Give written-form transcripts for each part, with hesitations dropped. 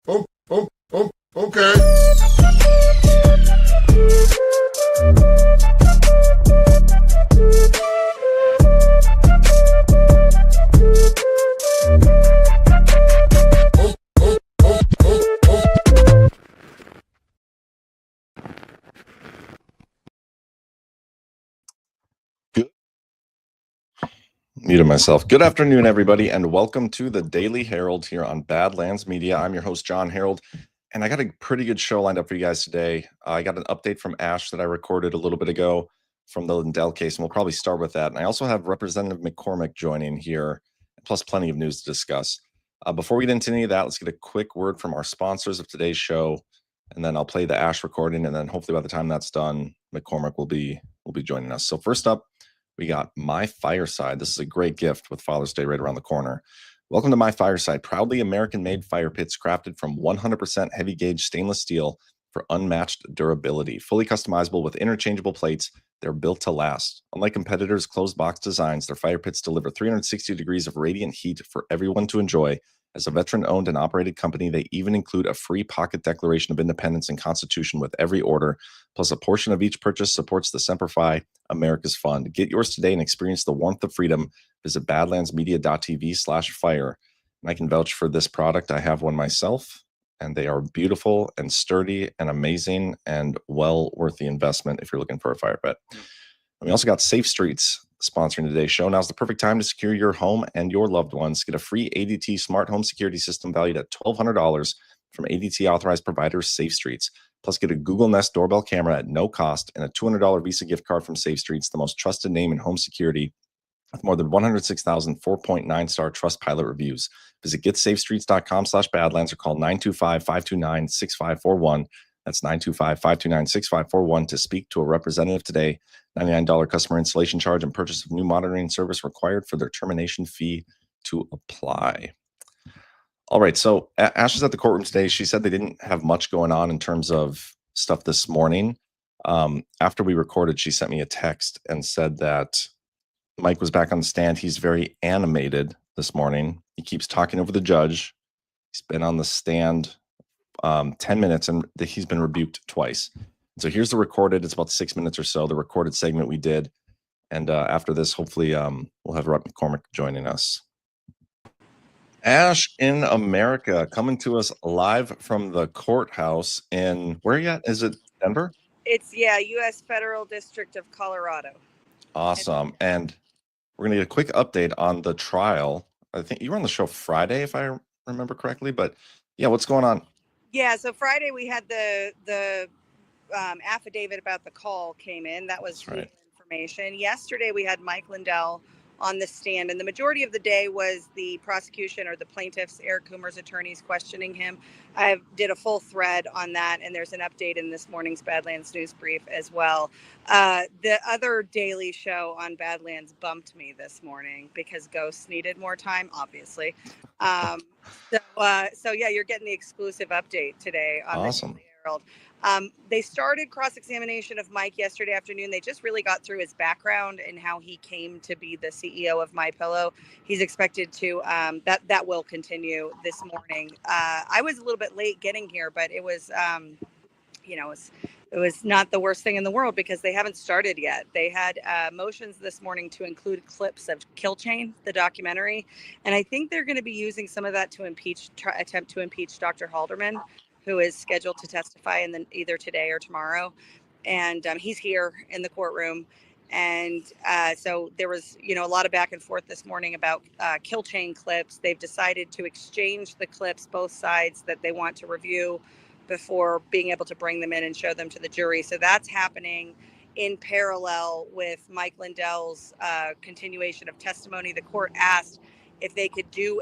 Okay. Muted myself. Good afternoon, everybody, and welcome to the Daily Herald here on Badlands Media. I'm your host, John Herold, and I got a pretty good show lined up for you guys today. I got an update from Ash that I recorded a little bit ago from the Lindell case, and we'll probably start with that. And I also have Representative McCormick joining here, plus plenty of news to discuss. Before we get into any of that, let's get a quick word from our sponsors of today's show, and then I'll play the Ash recording, and then hopefully by the time that's done, McCormick will be joining us. So first up, we got My Fireside. This is a great gift with Father's Day right around the corner. Welcome to My Fireside, proudly American-made fire pits crafted from 100% heavy-gauge stainless steel for unmatched durability. Fully customizable with interchangeable plates, they're built to last. Unlike competitors' closed-box designs, their fire pits deliver 360 degrees of radiant heat for everyone to enjoy. As a veteran-owned and operated company, they even include a free pocket declaration of independence and constitution with every order, plus a portion of each purchase supports the Semper Fi, America's Fund. Get yours today and experience the warmth of freedom. Visit badlandsmedia.tv/fire. And I can vouch for this product. I have one myself, and they are beautiful and sturdy and amazing and well worth the investment if you're looking for a fire pit. And we also got Safe Streets sponsoring today's show. Now's the perfect time to secure your home and your loved ones. Get a free ADT smart home security system valued at $1,200 from ADT authorized provider Safe Streets. Plus, get a Google Nest doorbell camera at no cost and a $200 Visa gift card from Safe Streets, the most trusted name in home security, with more than 106,000 4.9-star Trustpilot reviews. Visit getsafestreets.com/badlands or call 925-529-6541. That's 925-529-6541 to speak to a representative today. $99 customer installation charge and purchase of new monitoring service required for their termination fee to apply. All right, so Ash is at the courtroom today. She said they didn't have much going on in terms of stuff this morning. After we recorded, she sent me a text and said that Mike was back on the stand. He's very animated this morning. He keeps talking over the judge. He's been on the stand 10 minutes, and he's been rebuked twice. So here's the recorded. It's about 6 minutes or so, the recorded segment we did. And after this, hopefully we'll have Rep McCormick joining us. Ash in America, coming to us live from the courthouse in, where are you at? Is it Denver? It's, U.S. Federal District of Colorado. Awesome. And we're going to get a quick update on the trial. I think you were on the show Friday, if I remember correctly. But yeah, what's going on? Yeah, so Friday we had the affidavit about the call came in. That was right. Information. Yesterday we had Mike Lindell on the stand, and the majority of the day was the prosecution or the plaintiffs, Eric Coomer's attorneys, questioning him. I did a full thread on that, and there's an update in this morning's Badlands News Brief as well. The other daily show on Badlands bumped me this morning because Ghosts needed more time, obviously. So yeah, you're getting the exclusive update today on awesome. The Herold. They started cross-examination of Mike yesterday afternoon. They just really got through his background and how he came to be the CEO of MyPillow. He's expected to, that will continue this morning. I was a little bit late getting here, but it was, it was not the worst thing in the world because they haven't started yet. They had motions this morning to include clips of Kill Chain, the documentary. And I think they're going to be using some of that to attempt to impeach Dr. Halderman, who is scheduled to testify in either today or tomorrow. And he's here in the courtroom. And so there was, a lot of back and forth this morning about Kill Chain clips. They've decided to exchange the clips, both sides, that they want to review before being able to bring them in and show them to the jury. So that's happening in parallel with Mike Lindell's continuation of testimony. The court asked if they could do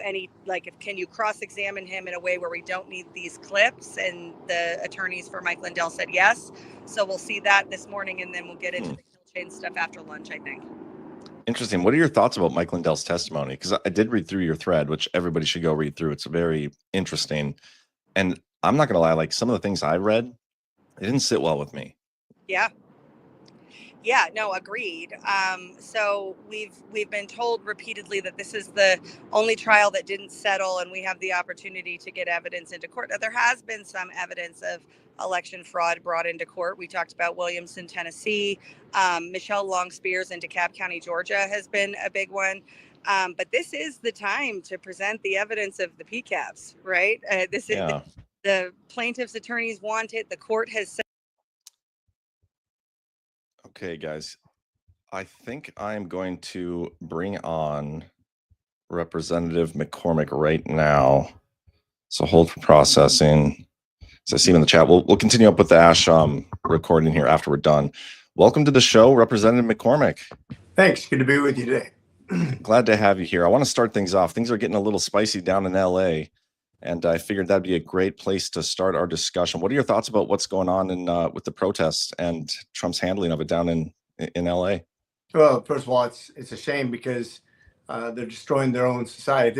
can you cross-examine him in a way where we don't need these clips? And the attorneys for Mike Lindell said yes. So we'll see that this morning, and then we'll get into the Kill Chain stuff after lunch, I think. Interesting. What are your thoughts about Mike Lindell's testimony? Because I did read through your thread, which everybody should go read through. It's very interesting. And I'm not going to lie, some of the things I read, it didn't sit well with me. Yeah. Yeah, no, agreed. So we've been told repeatedly that this is the only trial that didn't settle, and we have the opportunity to get evidence into court. Now, there has been some evidence of election fraud brought into court. We talked about Williamson, Tennessee. Michelle Long Spears in DeKalb County, Georgia, has been a big one. But this is the time to present the evidence of the PCABs, right? This is Yeah. the plaintiff's attorneys want it. The court has said. Okay, guys. I think I'm going to bring on Representative McCormick right now. So hold for processing. So I see him in the chat. We'll continue up with the Ash recording here after we're done. Welcome to the show, Representative McCormick. Thanks. Good to be with you today. Glad to have you here. I want to start things off. Things are getting a little spicy down in LA, and I figured that'd be a great place to start our discussion. What are your thoughts about what's going on in with the protests and Trump's handling of it down in LA? Well, first of all, it's a shame because they're destroying their own society. If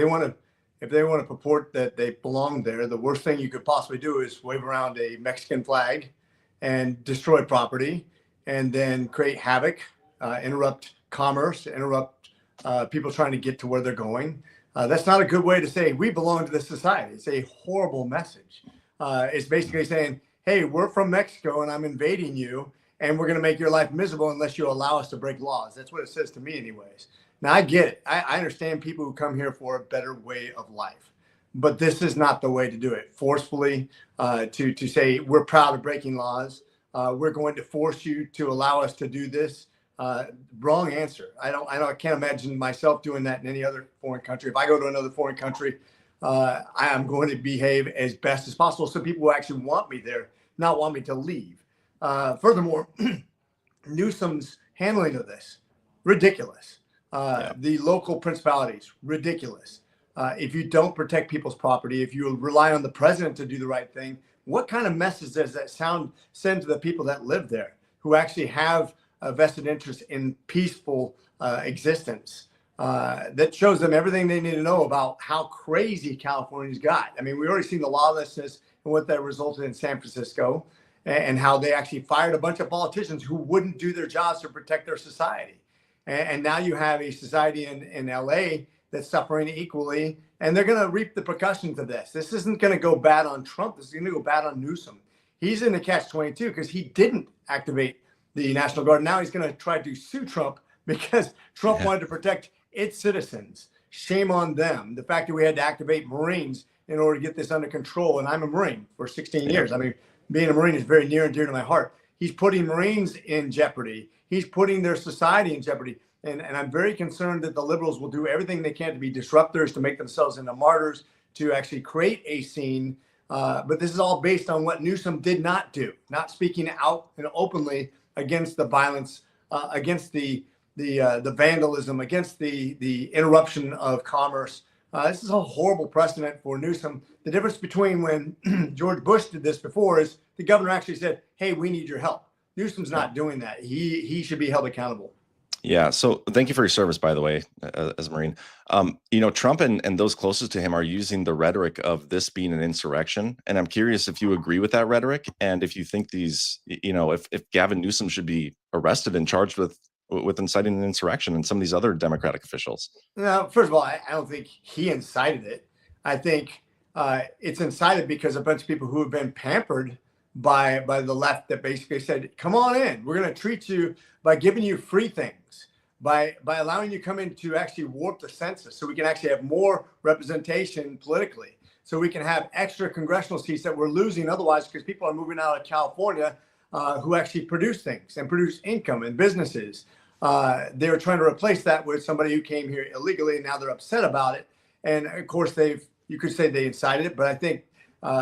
they want to purport that they belong there, the worst thing you could possibly do is wave around a Mexican flag and destroy property, and then create havoc, interrupt commerce, interrupt people trying to get to where they're going. That's not a good way to say we belong to this society. It's a horrible message. It's basically saying, hey, we're from Mexico and I'm invading you, and we're going to make your life miserable unless you allow us to break laws. That's what it says to me anyways. Now, I get it. I understand people who come here for a better way of life, but this is not the way to do it. Forcefully to say we're proud of breaking laws. We're going to force you to allow us to do this. Wrong answer. I can't imagine myself doing that in any other foreign country. If I go to another foreign country, I am going to behave as best as possible so people will actually want me there, not want me to leave. Furthermore, Newsom's handling of this, ridiculous. The local principalities, ridiculous. If you don't protect people's property, if you rely on the president to do the right thing, what kind of message does that send to the people that live there, who actually have a vested interest in peaceful existence? That shows them everything they need to know about how crazy California's got. I mean, we already seen the lawlessness and what that resulted in San Francisco, and how they actually fired a bunch of politicians who wouldn't do their jobs to protect their society. And now you have a society in LA that's suffering equally, and they're going to reap the repercussions of this. This isn't going to go bad on Trump. This is going to go bad on Newsom. He's in the catch-22 because he didn't activate the National Guard. Now he's going to try to sue Trump because Trump wanted to protect its citizens. Shame on them. The fact that we had to activate Marines in order to get this under control. And I'm a Marine for 16 years. I mean, being a Marine is very near and dear to my heart. He's putting Marines in jeopardy. He's putting their society in jeopardy. And I'm very concerned that the liberals will do everything they can to be disruptors, to make themselves into martyrs, to actually create a scene. But this is all based on what Newsom did not do, not speaking out and openly against the violence, against the vandalism, against the interruption of commerce. This is a horrible precedent for Newsom. The difference between when George Bush did this before is the governor actually said, hey, we need your help. Newsom's not doing that. He should be held accountable. Yeah. So thank you for your service, by the way, as a Marine. Trump and those closest to him are using the rhetoric of this being an insurrection. And I'm curious if you agree with that rhetoric, and if you think if Gavin Newsom should be arrested and charged with inciting an insurrection, and some of these other Democratic officials. Now, first of all, I don't think he incited it. I think it's incited because a bunch of people who have been pampered by the left that basically said, come on in, we're going to treat you by giving you free things, by allowing you to come in to actually warp the census so we can actually have more representation politically, so we can have extra congressional seats that we're losing otherwise because people are moving out of California who actually produce things and produce income and businesses. They're trying to replace that with somebody who came here illegally, and now they're upset about it. And of course, you could say they incited it, but I think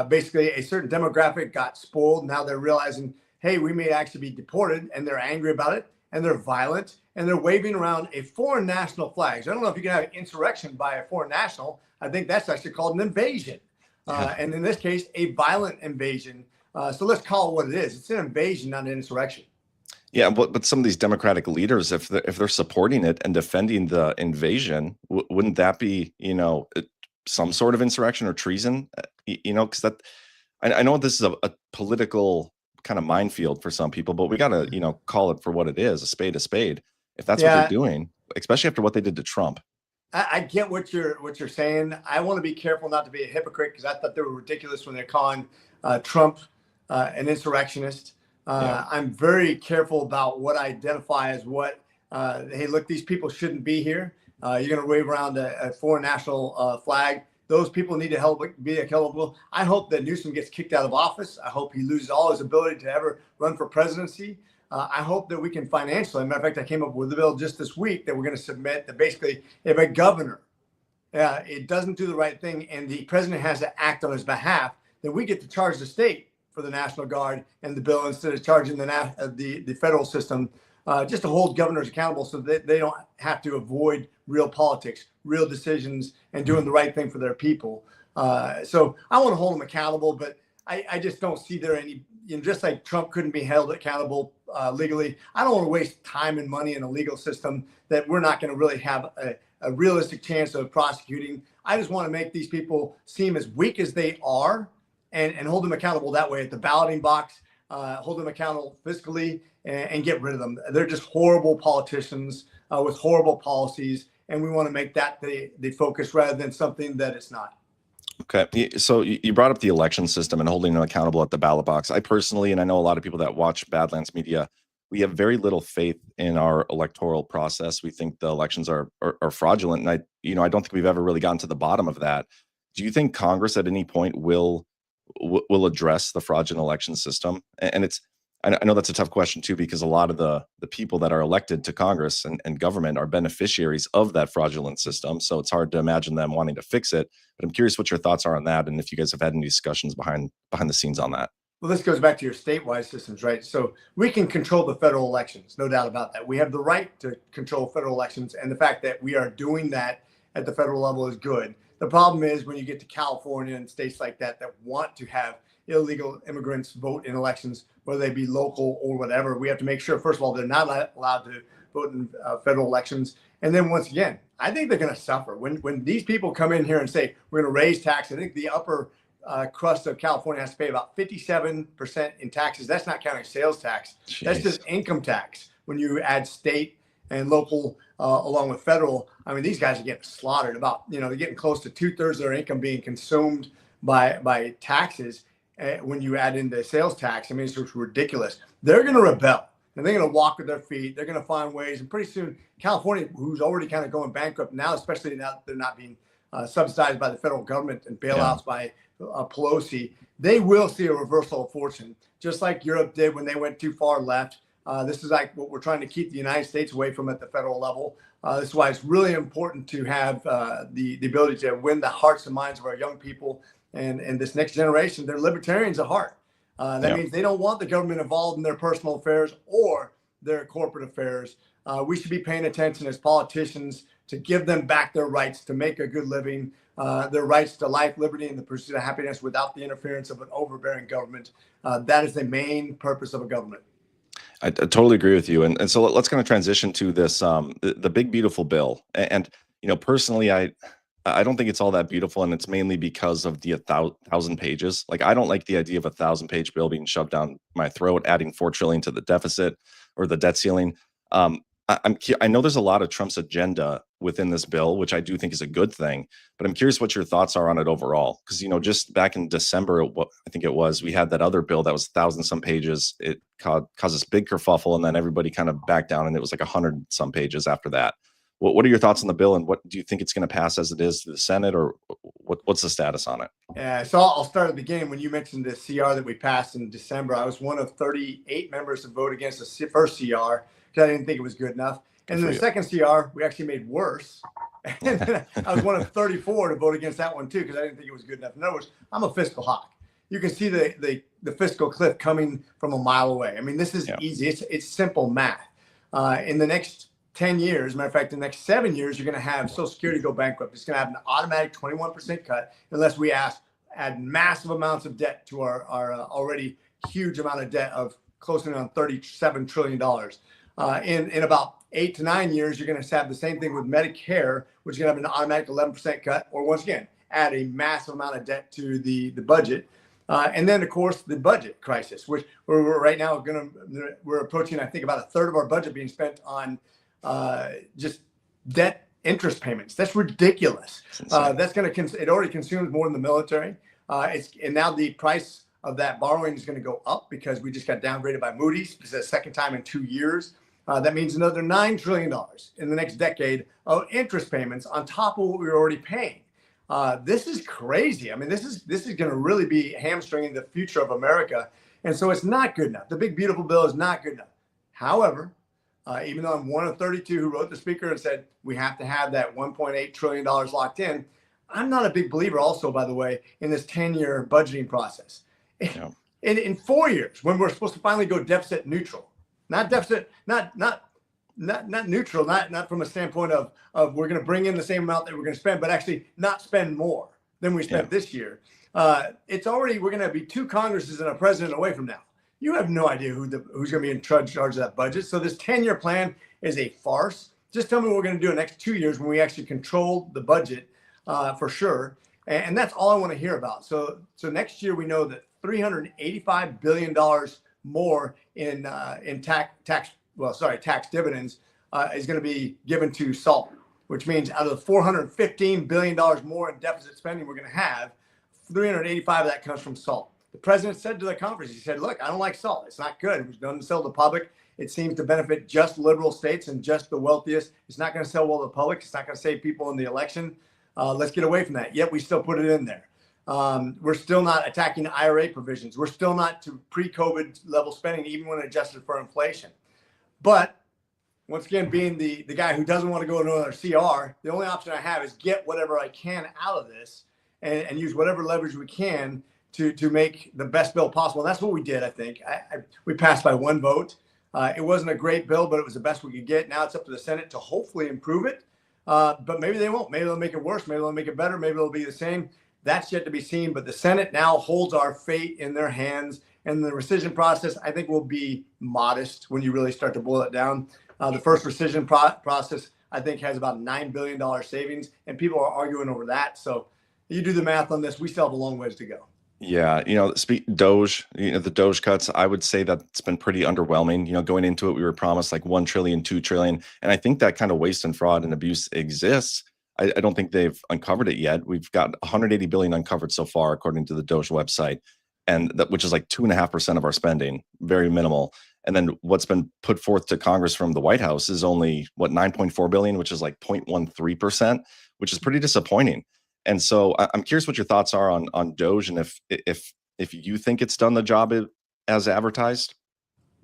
basically a certain demographic got spoiled. Now they're realizing, hey, we may actually be deported, and they're angry about it, and they're violent, and they're waving around a foreign national flag. So I don't know if you can have insurrection by a foreign national. I think that's actually called an invasion. And in this case, a violent invasion. So let's call it what it is. It's an invasion, not an insurrection. Yeah, but some of these Democratic leaders, if they're supporting it and defending the invasion, wouldn't that be, some sort of insurrection or treason? Because I know this is a political kind of minefield for some people, but we got to, call it for what it is, a spade, if that's what they're Yeah, doing, especially after what they did to Trump. I get what you're saying. I want to be careful not to be a hypocrite because I thought they were ridiculous when they're calling Trump an insurrectionist. Yeah. I'm very careful about what I identify as what. Hey, look, these people shouldn't be here. You're going to wave around a foreign national flag. Those people need to be accountable. I hope that Newsom gets kicked out of office. I hope he loses all his ability to ever run for presidency. I hope that we can financially. Matter of fact, I came up with a bill just this week that we're going to submit that basically, if a governor it doesn't do the right thing and the president has to act on his behalf, then we get to charge the state for the National Guard and the bill instead of charging the federal system, just to hold governors accountable so that they don't have to avoid real politics, real decisions, and doing the right thing for their people. So I want to hold them accountable, but I just don't see there any, just like Trump couldn't be held accountable legally. I don't want to waste time and money in a legal system that we're not going to really have a realistic chance of prosecuting. I just want to make these people seem as weak as they are and hold them accountable that way at the balloting box, hold them accountable fiscally and get rid of them. They're just horrible politicians with horrible policies. And we want to make that the focus rather than something that it's not. Okay. So you brought up the election system and holding them accountable at the ballot box. I personally, and I know a lot of people that watch Badlands Media, we have very little faith in our electoral process. We think the elections are fraudulent. And I don't think we've ever really gotten to the bottom of that. Do you think Congress at any point will address the fraudulent election system? And I know that's a tough question too, because a lot of the people that are elected to Congress and government are beneficiaries of that fraudulent system. So it's hard to imagine them wanting to fix it. But I'm curious what your thoughts are on that, and if you guys have had any discussions behind the scenes on that. Well, this goes back to your statewide systems, right? So we can control the federal elections, no doubt about that. We have the right to control federal elections, and the fact that we are doing that at the federal level is good. The problem is when you get to California and states like that want to have illegal immigrants vote in elections, whether they be local or whatever. We have to make sure, first of all, they're not allowed to vote in federal elections. And then once again, I think they're going to suffer. When these people come in here and say, we're going to raise taxes, I think the upper crust of California has to pay about 57% in taxes. That's not counting sales tax. Jeez. That's just income tax. When you add state and local along with federal, I mean, these guys are getting slaughtered. They're getting close to 2/3 of their income being consumed by taxes. When you add in the sales tax, I mean, it's just ridiculous. They're going to rebel and they're going to walk with their feet. They're going to find ways. And pretty soon, California, who's already kind of going bankrupt now, especially now that they're not being subsidized by the federal government and bailouts by Pelosi, they will see a reversal of fortune, just like Europe did when they went too far left. This is like what we're trying to keep the United States away from at the federal level. This is why it's really important to have the ability to win the hearts and minds of our young people. And this next generation, they're libertarians at heart. That means they don't want the government involved in their personal affairs or their corporate affairs. We should be paying attention as politicians to give them back their rights to make a good living, their rights to life, liberty, and the pursuit of happiness without the interference of an overbearing government. That is the main purpose of a government. I totally agree with you. And so let's kind of transition to this, the big, beautiful bill. And personally, I don't think it's all that beautiful, and it's mainly because of the 1,000 pages. Like, I don't like the idea of a 1,000-page bill being shoved down my throat, adding $4 trillion to the deficit or the debt ceiling. I know there's a lot of Trump's agenda within this bill, which I do think is a good thing, but I'm curious what your thoughts are on it overall. Because, just back in December, I think it was, we had that other bill that was 1,000-some pages. It caused this big kerfuffle, and then everybody kind of backed down, and it was like 100-some pages after that. What are your thoughts on the bill, and what do you think it's going to pass as it is to the Senate, or what's the status on it? Yeah, so I'll start at the beginning. When you mentioned the CR that we passed in December, I was one of 38 members to vote against the first CR because I didn't think it was good enough. And then the second CR, we actually made worse. And I was one of 34 to vote against that one too because I didn't think it was good enough. In other words, I'm a fiscal hawk. You can see the fiscal cliff coming from a mile away. I mean, this is easy. It's simple math. In the next 10 years, matter of fact, the next 7 years, you're going to have Social Security go bankrupt. It's going to have an automatic 21% cut unless we add massive amounts of debt to our already huge amount of debt of close to around $37 trillion. In about 8 to 9 years, you're going to have the same thing with Medicare, which is going to have an automatic 11% cut, or once again, add a massive amount of debt to the budget. And then, of course, the budget crisis, which we're right now we're approaching, I think, about a third of our budget being spent on just debt interest payments. That's ridiculous. That's going to, it already consumes more than the military. And now the price of that borrowing is going to go up because we just got downgraded by Moody's. It's the second time in 2 years. That means another $9 trillion in the next decade of interest payments on top of what we were already paying. This is crazy. I mean, this is going to really be hamstringing the future of America. And so it's not good enough. The big, beautiful bill is not good enough. However, even though I'm one of 32 who wrote the speaker and said we have to have that $1.8 trillion locked in, I'm not a big believer also, by the way, in this 10-year budgeting process. Yeah. In 4 years, when we're supposed to finally go deficit neutral, not deficit, not neutral, not from a standpoint of we're going to bring in the same amount that we're going to spend, but actually not spend more than we spent this year. It's already, we're going to be 2 Congresses and a president away from now. You have no idea who's going to be in charge of that budget. So this 10-year plan is a farce. Just tell me what we're going to do in the next 2 years when we actually control the budget for sure. And that's all I want to hear about. So next year we know that $385 billion more in tax dividends is going to be given to SALT, which means out of the $415 billion more in deficit spending we're going to have, 385 of that comes from SALT. The president said to the conference, he said, look, I don't like SALT. It's not good. It doesn't sell to the public. It seems to benefit just liberal states and just the wealthiest. It's not going to sell well to the public. It's not going to save people in the election. Let's get away from that. Yet we still put it in there. We're still not attacking IRA provisions. We're still not to pre-COVID level spending, even when adjusted for inflation. But once again, being the guy who doesn't want to go to another CR, the only option I have is get whatever I can out of this and use whatever leverage we can to make the best bill possible. And that's what we did, I think. We passed by 1 vote. It wasn't a great bill, but it was the best we could get. Now it's up to the Senate to hopefully improve it. But maybe they won't. Maybe they'll make it worse. Maybe they'll make it better. Maybe it'll be the same. That's yet to be seen. But the Senate now holds our fate in their hands. And the rescission process, I think, will be modest when you really start to boil it down. The first rescission process, I think, has about $9 billion savings. And people are arguing over that. So you do the math on this. We still have a long ways to go. Yeah, Doge, the Doge cuts, I would say that's been pretty underwhelming. Going into it, we were promised like 1 trillion, 2 trillion. And I think that kind of waste and fraud and abuse exists. I don't think they've uncovered it yet. We've got 180 billion uncovered so far, according to the Doge website, and which is like 2.5% of our spending, very minimal. And then what's been put forth to Congress from the White House is only 9.4 billion, which is like 0.13%, which is pretty disappointing. And so I'm curious what your thoughts are on Doge, and if you think it's done the job as advertised.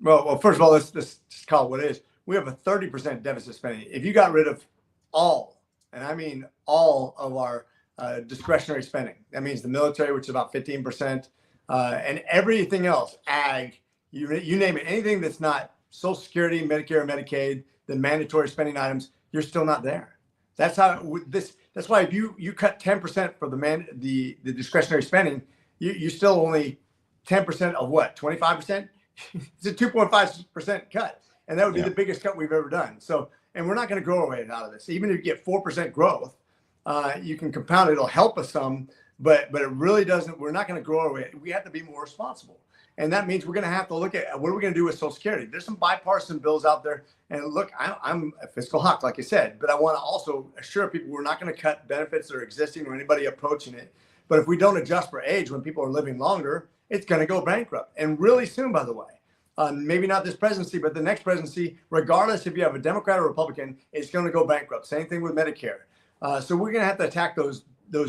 Well, first of all, let's just call it what it is. We have a 30% deficit spending. If you got rid of all, and I mean all of our discretionary spending, that means the military, which is about 15%, and everything else, ag, you name it, anything that's not Social Security, Medicare, Medicaid, the mandatory spending items, you're still not there. That's how That's why if you cut 10% for the discretionary spending, you still only 10% of what? 25%? It's a 2.5% cut. And that would be the biggest cut we've ever done. So, and we're not going to grow our way out of this. Even if you get 4% growth, you can compound it. It'll help us some, but it really doesn't. We're not going to grow our way. We have to be more responsible. And that means we're going to have to look at what are we going to do with Social Security. There's some bipartisan bills out there. And look, I'm a fiscal hawk, like I said, but I want to also assure people we're not going to cut benefits that are existing or anybody approaching it. But if we don't adjust for age when people are living longer, it's going to go bankrupt. And really soon, by the way. Maybe not this presidency, but the next presidency, regardless if you have a Democrat or Republican, it's going to go bankrupt. Same thing with Medicare. So we're going to have to attack those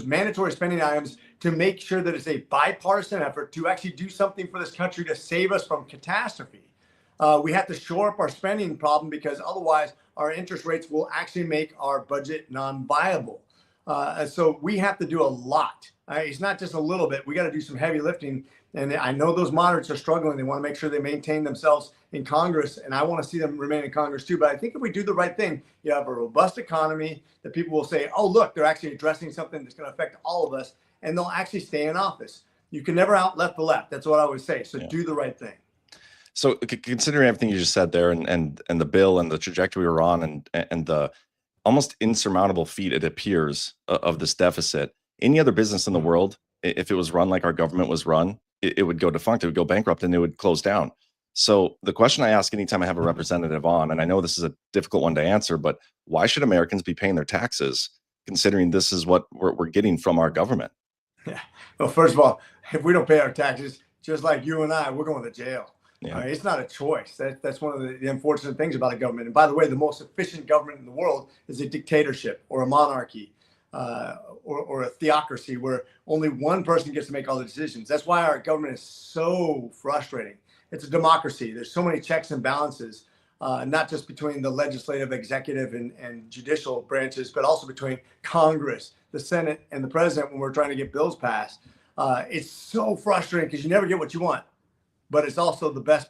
mandatory spending items to make sure that it's a bipartisan effort to actually do something for this country to save us from catastrophe. We have to shore up our spending problem because otherwise our interest rates will actually make our budget non-viable. So we have to do a lot. It's not just a little bit. We got to do some heavy lifting. And I know those moderates are struggling. They want to make sure they maintain themselves in Congress. And I want to see them remain in Congress too. But I think if we do the right thing, you have a robust economy that people will say, oh, look, they're actually addressing something that's going to affect all of us. And they'll actually stay in office. You can never out left the left. That's what I always say. So do the right thing. So considering everything you just said there and the bill and the trajectory we're on and the almost insurmountable feat, it appears, of this deficit, any other business in the world, if it was run like our government was run, it would go defunct, it would go bankrupt, and it would close down. So the question I ask anytime I have a representative on, and I know this is a difficult one to answer, but why should Americans be paying their taxes considering this is what we're getting from our government? Yeah. Well, first of all, if we don't pay our taxes, just like you and I, we're going to jail. Yeah. It's not a choice. That's one of the unfortunate things about a government. And by the way, the most efficient government in the world is a dictatorship or a monarchy or a theocracy where only one person gets to make all the decisions. That's why our government is so frustrating. It's a democracy. There's so many checks and balances, not just between the legislative, executive, and judicial branches, but also between Congress, the Senate, and the president when we're trying to get bills passed. It's so frustrating because you never get what you want, but it's also the best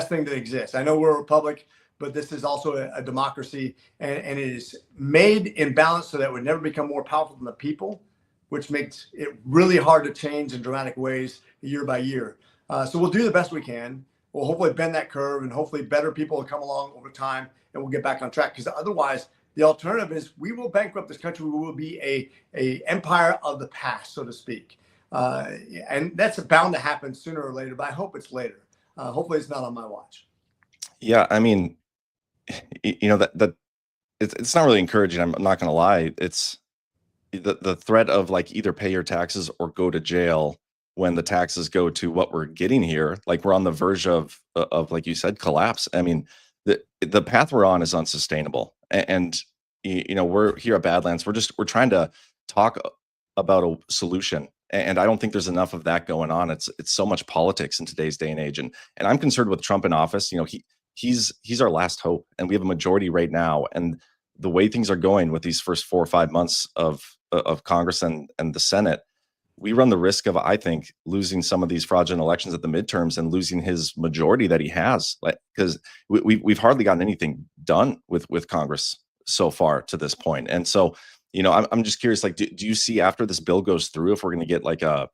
thing that exists. I know we're a republic, but this is also a democracy, and it is made in balance so that it would never become more powerful than the people, which makes it really hard to change in dramatic ways year by year. So we'll do the best we can. We'll hopefully bend that curve, and hopefully better people will come along over time, and we'll get back on track. Because otherwise, the alternative is we will bankrupt this country. We will be a empire of the past, so to speak. And that's bound to happen sooner or later, but I hope it's later. Hopefully it's not on my watch. Yeah, I mean, that it's not really encouraging. I'm not going to lie. It's the threat of like either pay your taxes or go to jail when the taxes go to what we're getting here. Like we're on the verge of like you said, collapse. I mean, the path we're on is unsustainable. And we're here at Badlands. We're trying to talk about a solution. And I don't think there's enough of that going on. It's so much politics in today's day and age. And I'm concerned with Trump in office. He's our last hope, and we have a majority right now. And the way things are going with these first 4 or 5 months of Congress and the Senate, we run the risk of, I think, losing some of these fraudulent elections at the midterms and losing his majority that he has, because we've hardly gotten anything done with Congress so far to this point. And so, I'm just curious, like, do you see after this bill goes through, if we're going to get like a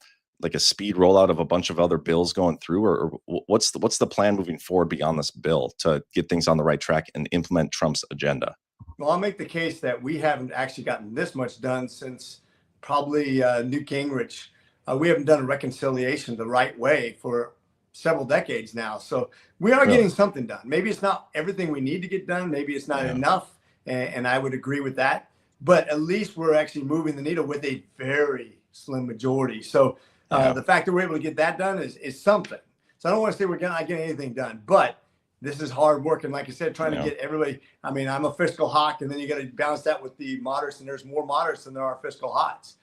speed rollout of a bunch of other bills going through, or what's the plan moving forward beyond this bill to get things on the right track and implement Trump's agenda? Well, I'll make the case that we haven't actually gotten this much done since probably Newt Gingrich. We haven't done a reconciliation the right way for several decades now. So we are getting something done. Maybe it's not everything we need to get done. Maybe it's not enough. And I would agree with that. But at least we're actually moving the needle with a very slim majority. So the fact that we're able to get that done is something. So I don't want to say we're not getting anything done, but this is hard work. And like I said, trying to get everybody, I mean, I'm a fiscal hawk, and then you got to balance that with the moderates, and there's more moderates than there are fiscal hawks.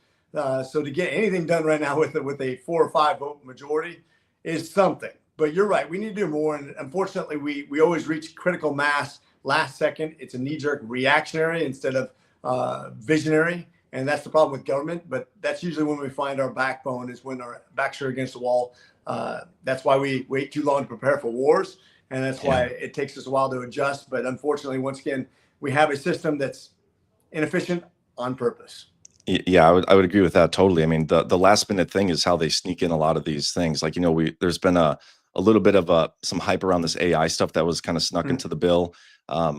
So to get anything done right now with a 4 or 5 vote majority is something. But you're right, we need to do more. And unfortunately, we always reach critical mass last second. It's a knee-jerk reactionary instead of visionary. And that's the problem with government. But that's usually when we find our backbone, is when our backs are against the wall. That's why we wait too long to prepare for wars. And that's why it takes us a while to adjust. But unfortunately, once again, we have a system that's inefficient on purpose. Yeah, I would agree with that totally. I mean, the last minute thing is how they sneak in a lot of these things. Like, there's been a little bit of some hype around this AI stuff that was kind of snuck into the bill,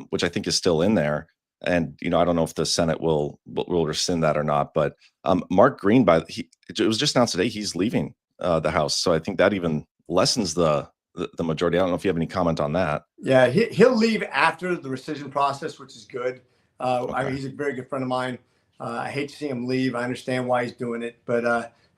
which I think is still in there. And, I don't know if the Senate will rescind that or not. But Mark Green, it was just announced today, he's leaving the House. So I think that even lessens the majority. I don't know if you have any comment on that. Yeah, he'll leave after the rescission process, which is good. I mean, he's a very good friend of mine. I hate to see him leave. I understand why he's doing it, but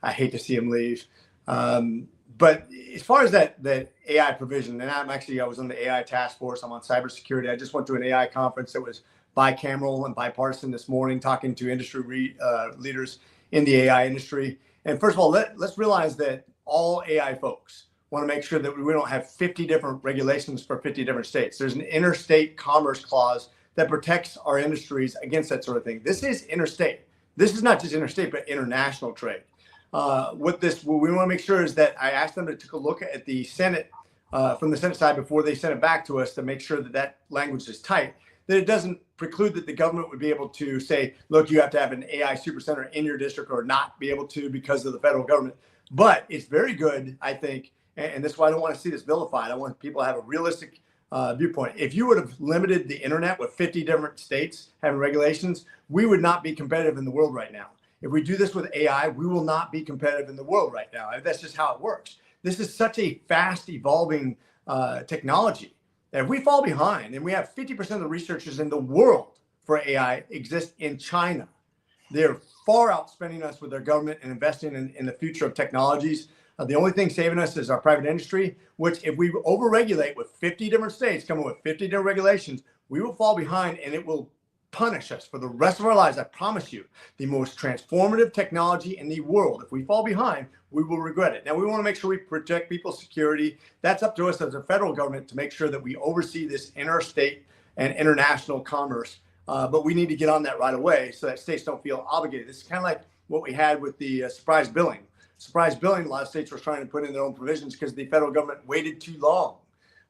I hate to see him leave. But as far as that AI provision, and I was on the AI task force. I'm on cybersecurity. I just went to an AI conference that was bicameral and bipartisan this morning, talking to industry leaders in the AI industry. And first of all, let's realize that all AI folks want to make sure that we don't have 50 different regulations for 50 different states. There's an interstate commerce clause that protects our industries against that sort of thing. This is interstate. This is not just interstate, but international trade. What we want to make sure is that I asked them to take a look at the Senate, from the Senate side, before they send it back to us, to make sure that language is tight, that it doesn't preclude that the government would be able to say, look, you have to have an AI supercenter in your district, or not be able to because of the federal government. But it's very good, I think, and that's why I don't want to see this vilified. I want people to have a realistic viewpoint. If you would have limited the internet with 50 different states having regulations, we would not be competitive in the world right now. If we do this with AI, we will not be competitive in the world right now. That's just how it works. This is such a fast evolving technology that if we fall behind, and we have 50% of the researchers in the world for AI exist in China. They're far outspending us with their government and investing in the future of technologies. The only thing saving us is our private industry, which if we overregulate with 50 different states coming with 50 different regulations, we will fall behind and it will punish us for the rest of our lives. I promise you, the most transformative technology in the world. If we fall behind, we will regret it. Now, we want to make sure we protect people's security. That's up to us as a federal government to make sure that we oversee this interstate and international commerce. But we need to get on that right away so that states don't feel obligated. This is kind of like what we had with the surprise billing. Surprise billing, a lot of states were trying to put in their own provisions because the federal government waited too long.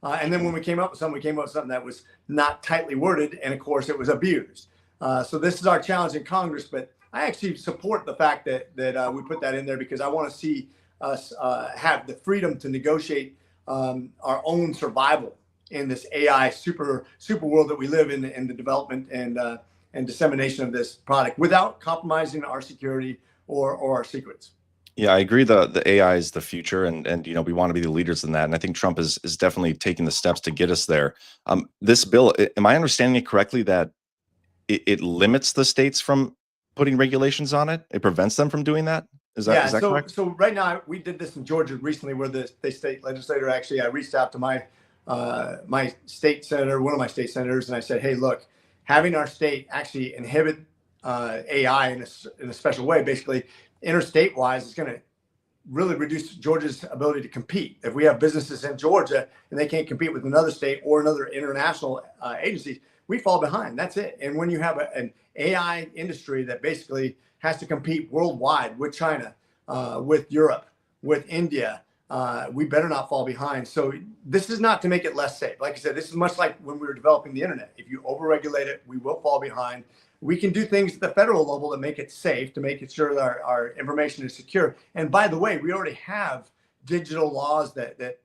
And then when we came up with something that was not tightly worded, and of course it was abused. So this is our challenge in Congress, but I actually support the fact that we put that in there because I want to see us have the freedom to negotiate our own survival in this AI super world that we live in the development and dissemination of this product without compromising our security or our secrets. Yeah, I agree. The AI is the future, and we want to be the leaders in that. And I think Trump is definitely taking the steps to get us there. This bill, am I understanding it correctly that it limits the states from putting regulations on it? It prevents them from doing that? Is that correct? So right now we did this in Georgia recently, where the state legislator actually, I reached out to my state senator, one of my state senators, and I said, hey, look, having our state actually inhibit AI in a special way, basically interstate wise, is going to really reduce Georgia's ability to compete. If we have businesses in Georgia and they can't compete with another state or another international agency, we fall behind. That's it. And when you have an AI industry that basically has to compete worldwide with China, with Europe, with India, we better not fall behind. So this is not to make it less safe. Like I said, this is much like when we were developing the internet. If you overregulate it, we will fall behind. We can do things at the federal level to make it safe, to make it sure that our information is secure. And by the way, we already have digital laws that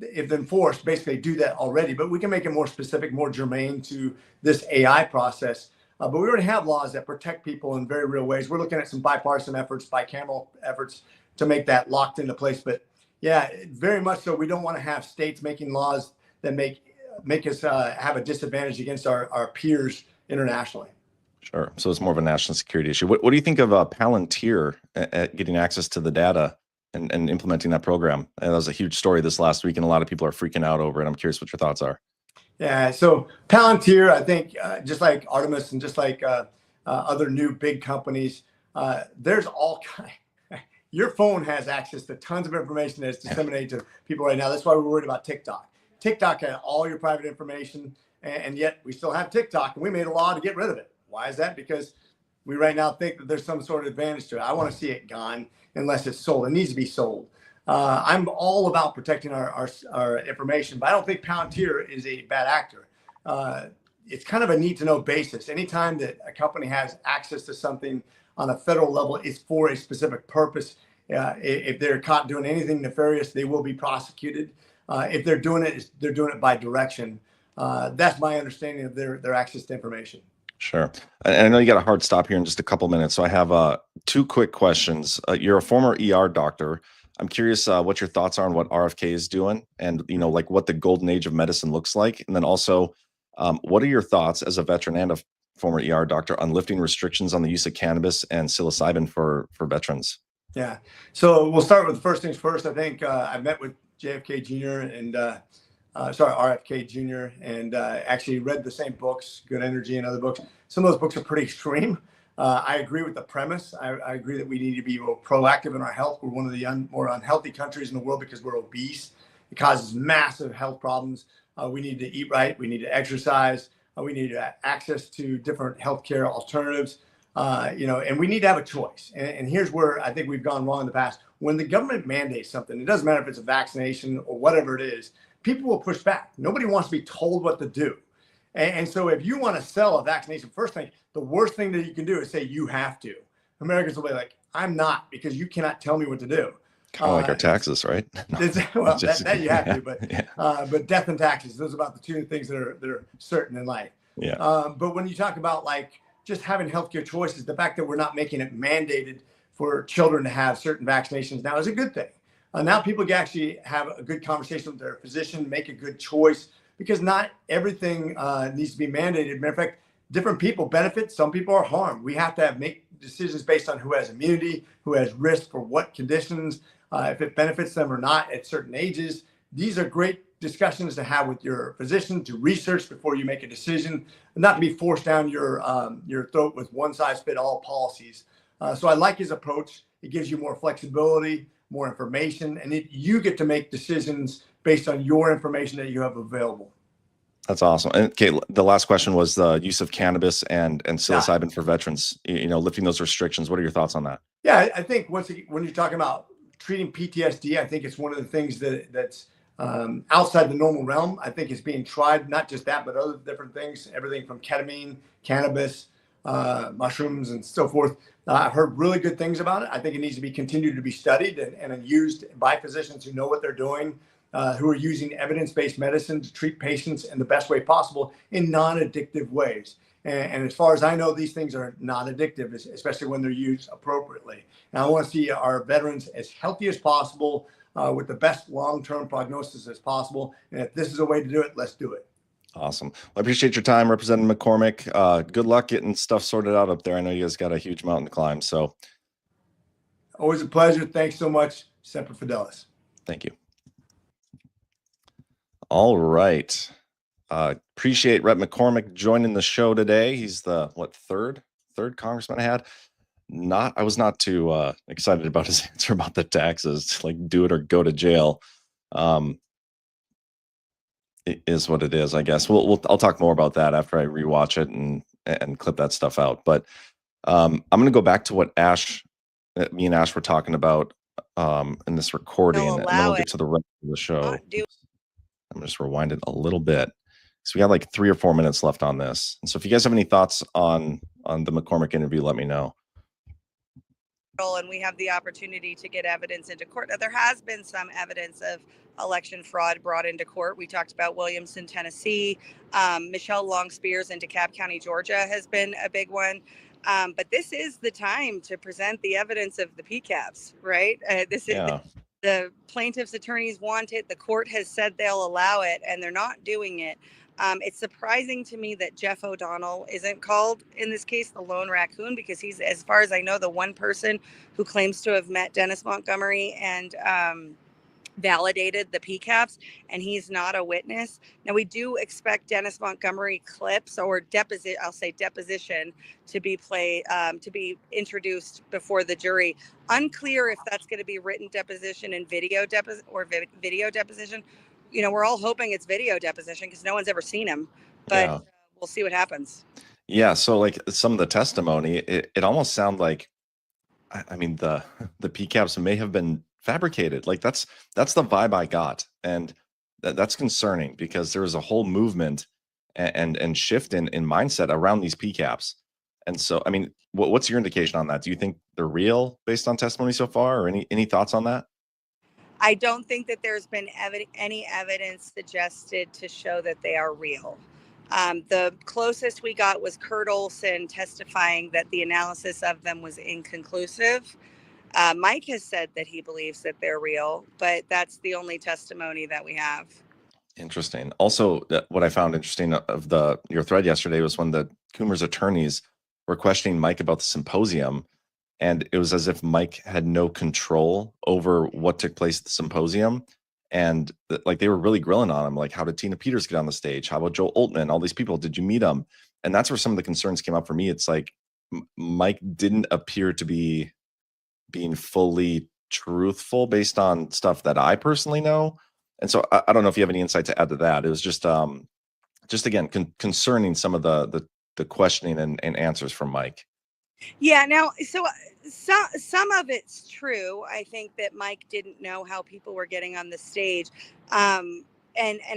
if enforced, basically do that already. But we can make it more specific, more germane to this AI process. But we already have laws that protect people in very real ways. We're looking at some bipartisan efforts, bicameral efforts to make that locked into place. But yeah, very much so. We don't want to have states making laws that make us have a disadvantage against our peers internationally. Sure. So it's more of a national security issue. What do you think of Palantir getting access to the data and implementing that program? And that was a huge story this last week, and a lot of people are freaking out over it. I'm curious what your thoughts are. Yeah. So Palantir, I think, just like Artemis and just like other new big companies, there's all kind. Your phone has access to tons of information that's disseminated to people right now. That's why we're worried about TikTok. TikTok had all your private information, and yet we still have TikTok, and we made a law to get rid of it. Why is that? Because we right now think that there's some sort of advantage to it. I want to see it gone unless it's sold. It needs to be sold. I'm all about protecting our information, but I don't think Palantir is a bad actor. It's kind of a need to know basis. Anytime that a company has access to something on a federal level, it's for a specific purpose. If they're caught doing anything nefarious, they will be prosecuted. If they're doing it by direction. That's my understanding of their access to information. Sure. And I know you got a hard stop here in just a couple minutes. So I have two quick questions. You're a former ER doctor. I'm curious what your thoughts are on what RFK is doing and, like what the golden age of medicine looks like. And then also, what are your thoughts as a veteran and a former ER doctor on lifting restrictions on the use of cannabis and psilocybin for veterans? Yeah. So we'll start with the first things first. I think I met with JFK Jr. and RFK Jr. and actually read the same books, Good Energy and other books. Some of those books are pretty extreme. I agree with the premise. I agree that we need to be more proactive in our health. We're one of the more unhealthy countries in the world because we're obese. It causes massive health problems. We need to eat right. We need to exercise. We need access to different healthcare alternatives. And we need to have a choice. And here's where I think we've gone wrong in the past. When the government mandates something, it doesn't matter if it's a vaccination or whatever it is, people will push back. Nobody wants to be told what to do. And so if you want to sell a vaccination, first thing, the worst thing that you can do is say you have to. Americans will be like, I'm not, because you cannot tell me what to do. Kind of like our taxes, right? Well, that you have to, but death and taxes, those are about the two things that are certain in life. Yeah. But when you talk about like just having healthcare choices, the fact that we're not making it mandated for children to have certain vaccinations now is a good thing. Now people can actually have a good conversation with their physician, make a good choice, because not everything needs to be mandated. Matter of fact, different people benefit, some people are harmed. We have to make decisions based on who has immunity, who has risk for what conditions, if it benefits them or not at certain ages. These are great discussions to have with your physician, to research before you make a decision, not to be forced down your throat with one-size-fits-all policies. So I like his approach. It gives you more flexibility, more information, and you get to make decisions based on your information that you have available. That's awesome. And okay, the last question was the use of cannabis and psilocybin for veterans, lifting those restrictions. What are your thoughts on that? Yeah, I think when you're talking about treating PTSD, I think it's one of the things that's outside the normal realm. I think it's being tried, not just that, but other different things, everything from ketamine, cannabis, mushrooms, and so forth. I've heard really good things about it. I think it needs to be continued to be studied and used by physicians who know what they're doing, who are using evidence-based medicine to treat patients in the best way possible in non-addictive ways. And as far as I know, these things are not addictive, especially when they're used appropriately. And I want to see our veterans as healthy as possible, with the best long-term prognosis as possible. And if this is a way to do it, let's do it. Awesome. Well, I appreciate your time, Representative McCormick. Good luck getting stuff sorted out up there. I know you guys got a huge mountain to climb. So always a pleasure. Thanks so much. Semper Fidelis. Thank you. All right. Appreciate Rep McCormick joining the show today. He's the third congressman I had. I was not too excited about his answer about the taxes, like do it or go to jail. It is what it is, I guess. I'll talk more about that after I rewatch it and clip that stuff out. But I'm going to go back to what me and Ash were talking about in this recording, and then we'll get to the rest of the show. I'm just rewind it a little bit. So we got like 3 or 4 minutes left on this. And so if you guys have any thoughts on the McCormick interview, let me know. And we have the opportunity to get evidence into court. Now, there has been some evidence of election fraud brought into court. We talked about Williamson, Tennessee. Michelle Long Spears in DeKalb County, Georgia has been a big one. But this is the time to present the evidence of the PCAPs, right? The plaintiff's attorneys want it. The court has said they'll allow it, and they're not doing it. It's surprising to me that Jeff O'Donnell isn't called in this case, the lone raccoon, because he's, as far as I know, the one person who claims to have met Dennis Montgomery and validated the PCAPs, and he's not a witness. Now, we do expect Dennis Montgomery clips or deposition to be introduced before the jury. Unclear if that's going to be written deposition and video deposition. We're all hoping it's video deposition because no one's ever seen him, but we'll see what happens. Yeah. So like some of the testimony, it almost sounded like, I mean, the PCAPs may have been fabricated. Like that's the vibe I got. And that's concerning because there was a whole movement and shift in mindset around these PCAPs. And so, I mean, what's your indication on that? Do you think they're real based on testimony so far, or any thoughts on that? I don't think that there's been any evidence suggested to show that they are real. The closest we got was Kurt Olson testifying that the analysis of them was inconclusive. Mike has said that he believes that they're real, but that's the only testimony that we have. Interesting. Also, what I found interesting of your thread yesterday was when the Coomer's attorneys were questioning Mike about the symposium. And it was as if Mike had no control over what took place at the symposium. And like they were really grilling on him. Like, how did Tina Peters get on the stage? How about Joe Oltmann? All these people, did you meet them? And that's where some of the concerns came up for me. It's like Mike didn't appear to be being fully truthful based on stuff that I personally know. And so I don't know if you have any insight to add to that. It was just again, concerning some of the questioning and answers from Mike. Yeah. Now, so some of it's true. I think that Mike didn't know how people were getting on the stage. And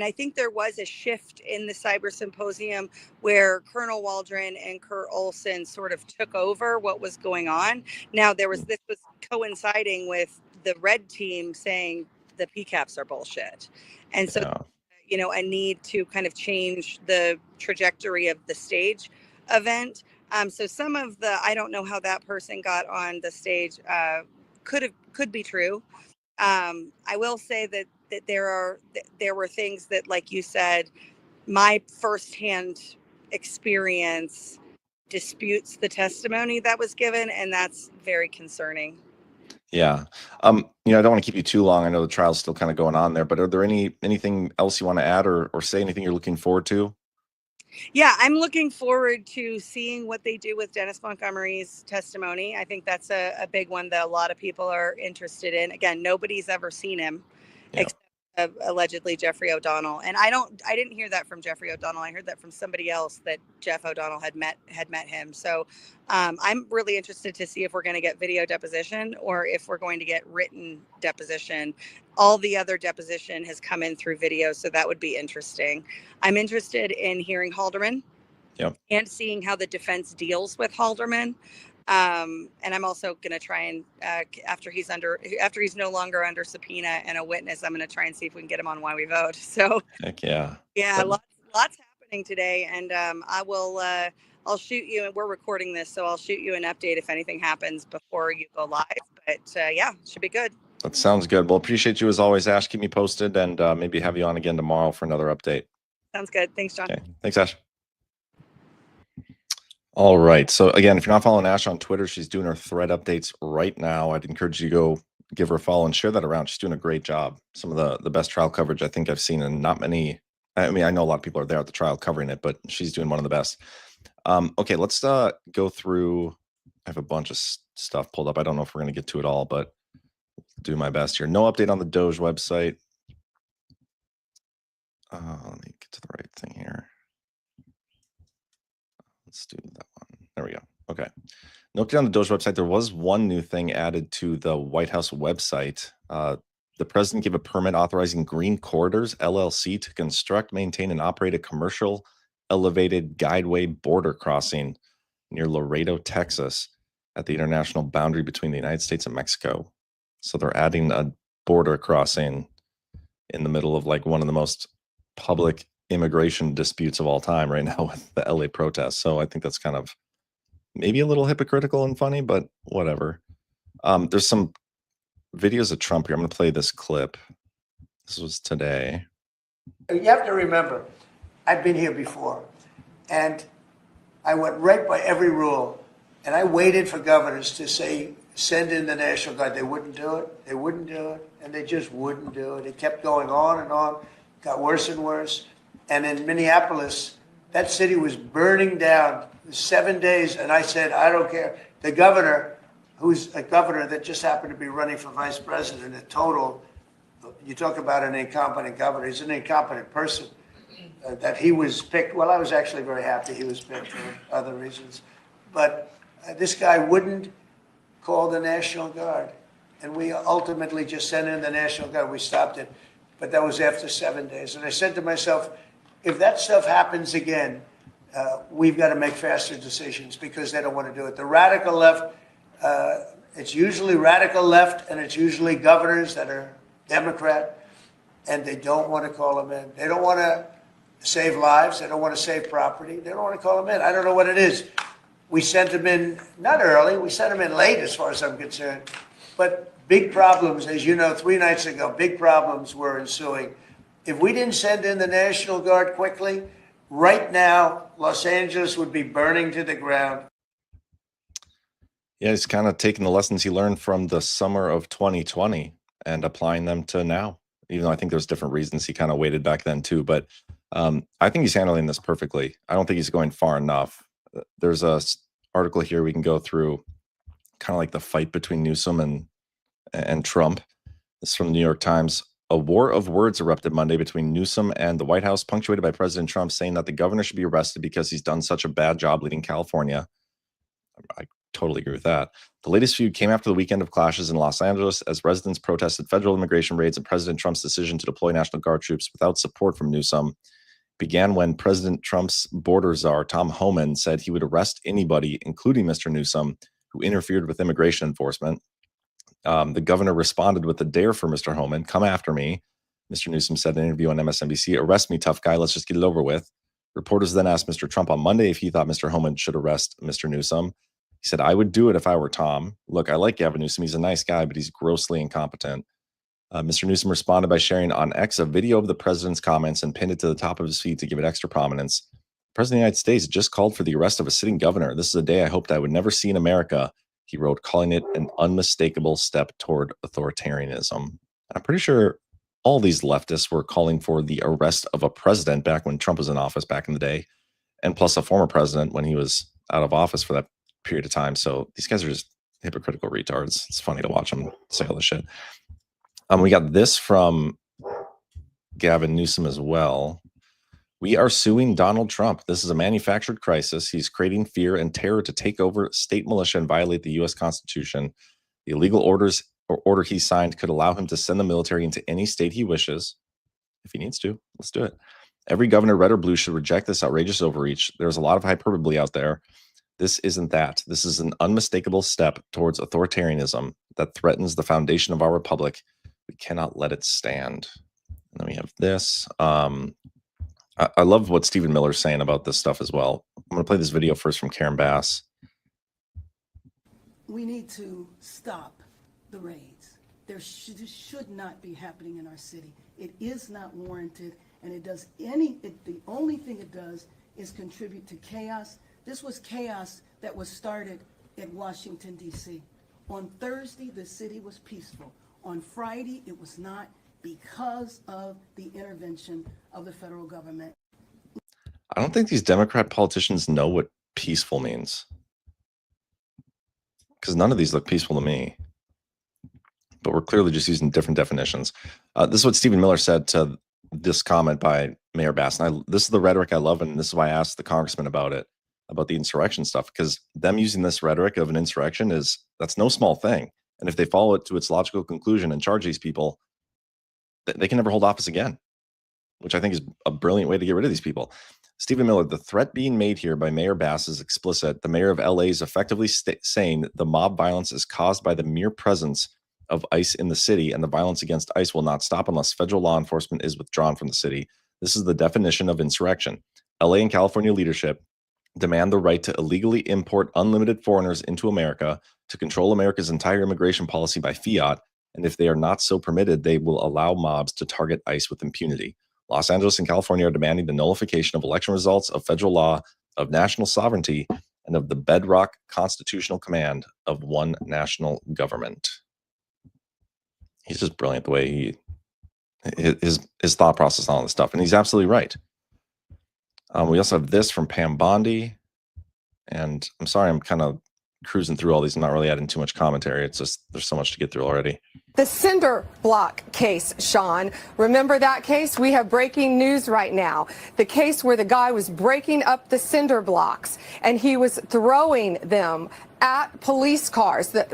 I think there was a shift in the cyber symposium where Colonel Waldron and Kurt Olson sort of took over what was going on. Now, this was coinciding with the red team saying the PCAPs are bullshit. And so, a need to kind of change the trajectory of the stage event. So some of the, I don't know how that person got on the stage, could be true. I will say that there were things that, like you said, my firsthand experience disputes the testimony that was given, and that's very concerning. Yeah. I don't want to keep you too long. I know the trial's still kind of going on there, but are there anything else you want to add or say anything you're looking forward to? Yeah, I'm looking forward to seeing what they do with Dennis Montgomery's testimony. I think that's a big one that a lot of people are interested in. Again, nobody's ever seen him except allegedly Jeffrey O'Donnell. And I didn't hear that from Jeffrey O'Donnell. I heard that from somebody else, that Jeff O'Donnell had met him. So I'm really interested to see if we're going to get video deposition or if we're going to get written deposition. All the other deposition has come in through video, so that would be interesting. I'm interested in hearing Halderman and seeing how the defense deals with Halderman. And I'm also going to try and after he's no longer under subpoena and a witness, I'm going to try and see if we can get him on Why We Vote. So Heck yeah. Lots happening today, and I'll shoot you, and we're recording this, so I'll shoot you an update if anything happens before you go live. But should be good. That sounds good. Well, appreciate you as always, Ash. Keep me posted, and maybe have you on again tomorrow for another update. Sounds good. Thanks, John. Okay. Thanks, Ash. All right. So again, if you're not following Ash on Twitter, she's doing her thread updates right now. I'd encourage you to go give her a follow and share that around. She's doing a great job. Some of the best trial coverage I think I've seen, and not many. I mean, I know a lot of people are there at the trial covering it, but she's doing one of the best. Okay, let's go through. I have a bunch of stuff pulled up. I don't know if we're going to get to it all, but do my best here. No update on the Doge website. Let me get to the right thing here. Let's do that one. There we go. Okay. No update on the Doge website. There was one new thing added to the White House website. The president gave a permit authorizing Green Corridors LLC to construct, maintain, and operate a commercial elevated guideway border crossing near Laredo, Texas, at the international boundary between the United States and Mexico. So they're adding a border crossing in the middle of like one of the most public immigration disputes of all time right now with the LA protests. So I think that's kind of maybe a little hypocritical and funny, but whatever. There's some videos of Trump here. I'm going to play this clip. This was today. You have to remember, I've been here before, and I went right by every rule, and I waited for governors to say, send in the National Guard. They wouldn't do it. They wouldn't do it, and they just wouldn't do it. It kept going on and on, got worse and worse. And in Minneapolis, that city was burning down 7 days, and I said, I don't care. The governor, who's a governor that just happened to be running for vice president, a total, you talk about an incompetent governor, he's an incompetent person. That he was picked, well, I was actually very happy he was picked for other reasons. But this guy wouldn't call the National Guard. And we ultimately just sent in the National Guard. We stopped it. But that was after 7 days. And I said to myself, if that stuff happens again, we've got to make faster decisions because they don't want to do it. The radical left, it's usually radical left, and it's usually governors that are Democrat, and they don't want to call them in. They don't want to save lives. They don't want to save property. They don't want to call them in. I don't know what it is. We sent them in, not early, we sent them in late as far as I'm concerned. But big problems, as you know, 3 nights ago, big problems were ensuing. If we didn't send in the National Guard quickly, right now, Los Angeles would be burning to the ground. Yeah, he's kind of taking the lessons he learned from the summer of 2020 and applying them to now, even though I think there's different reasons he kind of waited back then too. But I think he's handling this perfectly. I don't think he's going far enough. There's a article here we can go through, kind of like the fight between Newsom and Trump. This is from the New York Times. A war of words erupted Monday between Newsom and the White House, punctuated by President Trump saying that the governor should be arrested because he's done such a bad job leading California. I totally agree with that. The latest feud came after the weekend of clashes in Los Angeles as residents protested federal immigration raids and President Trump's decision to deploy National Guard troops without support from Newsom. Began when President Trump's border czar, Tom Homan, said he would arrest anybody, including Mr. Newsom, who interfered with immigration enforcement. The governor responded with a dare for Mr. Homan, come after me. Mr. Newsom said in an interview on MSNBC, arrest me, tough guy, let's just get it over with. Reporters then asked Mr. Trump on Monday if he thought Mr. Homan should arrest Mr. Newsom. He said, "I would do it if I were Tom. Look, I like Gavin Newsom. He's a nice guy, but he's grossly incompetent." Mr. Newsom responded by sharing on X a video of the president's comments and pinned it to the top of his feed to give it extra prominence. The President of the United States just called for the arrest of a sitting governor. This is a day I hoped I would never see in America, he wrote, calling it an unmistakable step toward authoritarianism. I'm pretty sure all these leftists were calling for the arrest of a president back when Trump was in office back in the day, and plus a former president when he was out of office for that period of time. So these guys are just hypocritical retards. It's funny to watch them say all this shit. We got this from Gavin Newsom as well. "We are suing Donald Trump. This is a manufactured crisis. He's creating fear and terror to take over state militia and violate the U.S. Constitution. The illegal order he signed could allow him to send the military into any state he wishes. If he needs to, let's do it. Every governor, red or blue, should reject this outrageous overreach. There's a lot of hyperbole out there. This isn't that. This is an unmistakable step towards authoritarianism that threatens the foundation of our republic. We cannot let it stand." And then we have this. I love what Stephen Miller's saying about this stuff as well. I'm going to play this video first from Karen Bass. We need to stop the raids. This should not be happening in our city. It is not warranted, and the only thing it does is contribute to chaos. This was chaos that was started at Washington, D.C. On Thursday, the city was peaceful. On Friday, it was not, because of the intervention of the federal government. I don't think these Democrat politicians know what peaceful means, because none of these look peaceful to me. But we're clearly just using different definitions. This is what Stephen Miller said to this comment by Mayor Bass. And this is the rhetoric I love, and this is why I asked the congressman about it, about the insurrection stuff, because them using this rhetoric of an insurrection that's no small thing. And if they follow it to its logical conclusion and charge these people, they can never hold office again, which I think is a brilliant way to get rid of these people. Stephen Miller, "The threat being made here by Mayor Bass is explicit. The mayor of LA is effectively saying that the mob violence is caused by the mere presence of ICE in the city, and the violence against ICE will not stop unless federal law enforcement is withdrawn from the city. This is the definition of insurrection. LA and California leadership demand the right to illegally import unlimited foreigners into America, to control America's entire immigration policy by fiat, and if they are not so permitted, they will allow mobs to target ICE with impunity. Los Angeles and California are demanding the nullification of election results, of federal law, of national sovereignty, and of the bedrock constitutional command of one national government." He's just brilliant the way his thought process on all this stuff, and he's absolutely right. We also have this from Pam Bondi, and I'm sorry, I'm kind of cruising through all these. I'm not really adding too much commentary. It's just there's so much to get through already. The cinder block case, Sean. Remember that case? We have breaking news right now. The case where the guy was breaking up the cinder blocks and he was throwing them at police cars. The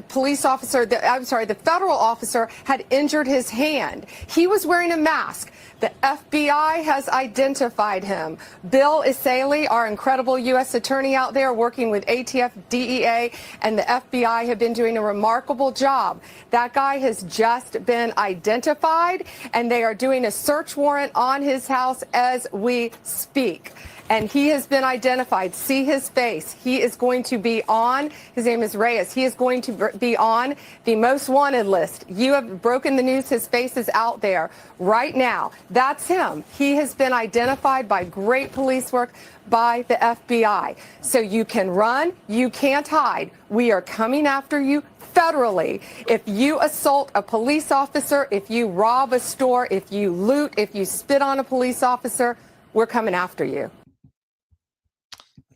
federal officer had injured his hand. He was wearing a mask. The FBI has identified him. Bill Isali, our incredible U.S. attorney out there working with ATF, DEA, and the FBI have been doing a remarkable job. That guy has just been identified, and they are doing a search warrant on his house as we speak. And he has been identified. See his face. He is going to be on, his name is Reyes. He is going to be on the most wanted list. You have broken the news. His face is out there right now. That's him. He has been identified by great police work by the FBI. So you can run. You can't hide. We are coming after you federally. If you assault a police officer, if you rob a store, if you loot, if you spit on a police officer, we're coming after you.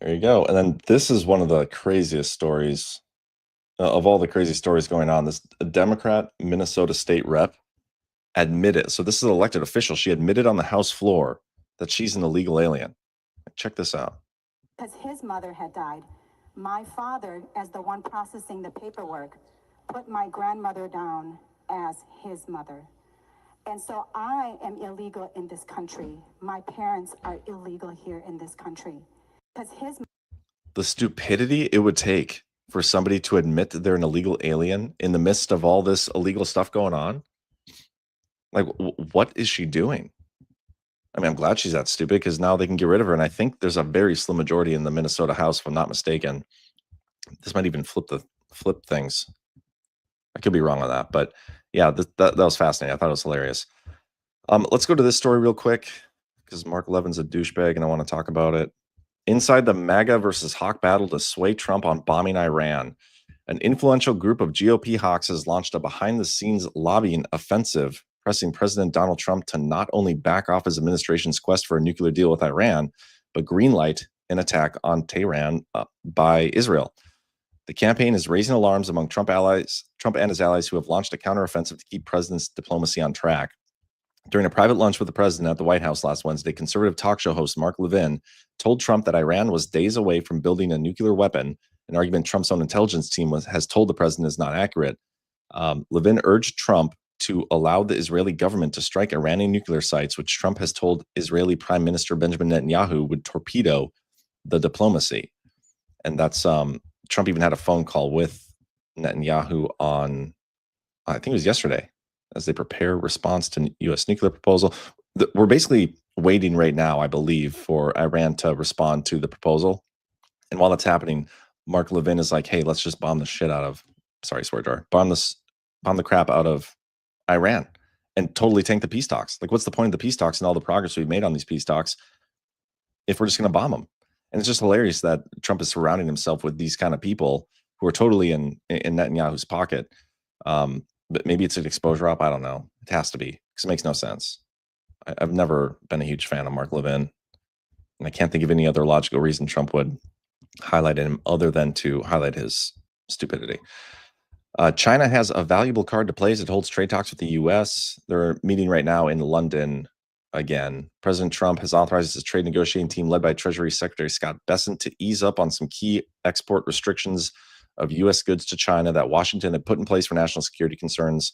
There you go. And then this is one of the craziest stories of all the crazy stories going on. This Democrat Minnesota state rep admitted, so this is an elected official, she admitted on the House floor that she's an illegal alien. Check this out. Because his mother had died. My father, as the one processing the paperwork, put my grandmother down as his mother. And so I am illegal in this country. My parents are illegal here in this country. The stupidity it would take for somebody to admit that they're an illegal alien in the midst of all this illegal stuff going on. Like, what is she doing? I mean, I'm glad she's that stupid because now they can get rid of her. And I think there's a very slim majority in the Minnesota House, if I'm not mistaken. This might even flip things. I could be wrong on that, but yeah, that was fascinating. I thought it was hilarious. Let's go to this story real quick because Mark Levin's a douchebag and I want to talk about it. Inside the MAGA versus Hawk battle to sway Trump on bombing Iran, an influential group of GOP hawks has launched a behind-the-scenes lobbying offensive, pressing President Donald Trump to not only back off his administration's quest for a nuclear deal with Iran, but greenlight an attack on Tehran by Israel. The campaign is raising alarms among Trump and his allies who have launched a counteroffensive to keep president's diplomacy on track. During a private lunch with the president at the White House last Wednesday, conservative talk show host Mark Levin told Trump that Iran was days away from building a nuclear weapon, an argument Trump's own intelligence team has told the president is not accurate. Levin urged Trump to allow the Israeli government to strike Iranian nuclear sites, which Trump has told Israeli Prime Minister Benjamin Netanyahu would torpedo the diplomacy. And that's Trump even had a phone call with Netanyahu on, I think it was yesterday, as they prepare response to U.S. nuclear proposal. We're basically waiting right now, I believe, for Iran to respond to the proposal. And while that's happening, Mark Levin is like, hey, let's just bomb the shit out of, sorry, swear jar, bomb the crap out of Iran and totally tank the peace talks. Like, what's the point of the peace talks and all the progress we've made on these peace talks if we're just going to bomb them? And it's just hilarious that Trump is surrounding himself with these kind of people who are totally in Netanyahu's pocket. But maybe it's an exposure op. I don't know. It has to be because it makes no sense. I've never been a huge fan of Mark Levin, and I can't think of any other logical reason Trump would highlight him other than to highlight his stupidity. China has a valuable card to play as it holds trade talks with the U.S. They're meeting right now in London again. President Trump has authorized his trade negotiating team led by Treasury Secretary Scott Bessent to ease up on some key export restrictions of U.S. goods to China that Washington had put in place for national security concerns.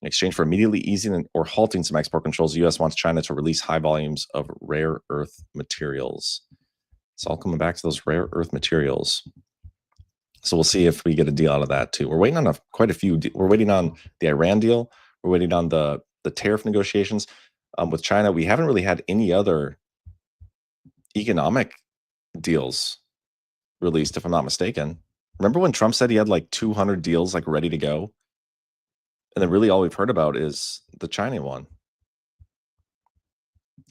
In exchange for immediately easing or halting some export controls, the U.S. wants China to release high volumes of rare earth materials. It's all coming back to those rare earth materials. So we'll see if we get a deal out of that too. We're waiting on quite a few. We're waiting on the Iran deal. We're waiting on the tariff negotiations with China. We haven't really had any other economic deals released, if I'm not mistaken. Remember when Trump said he had like 200 deals like ready to go? And then really all we've heard about is the China one.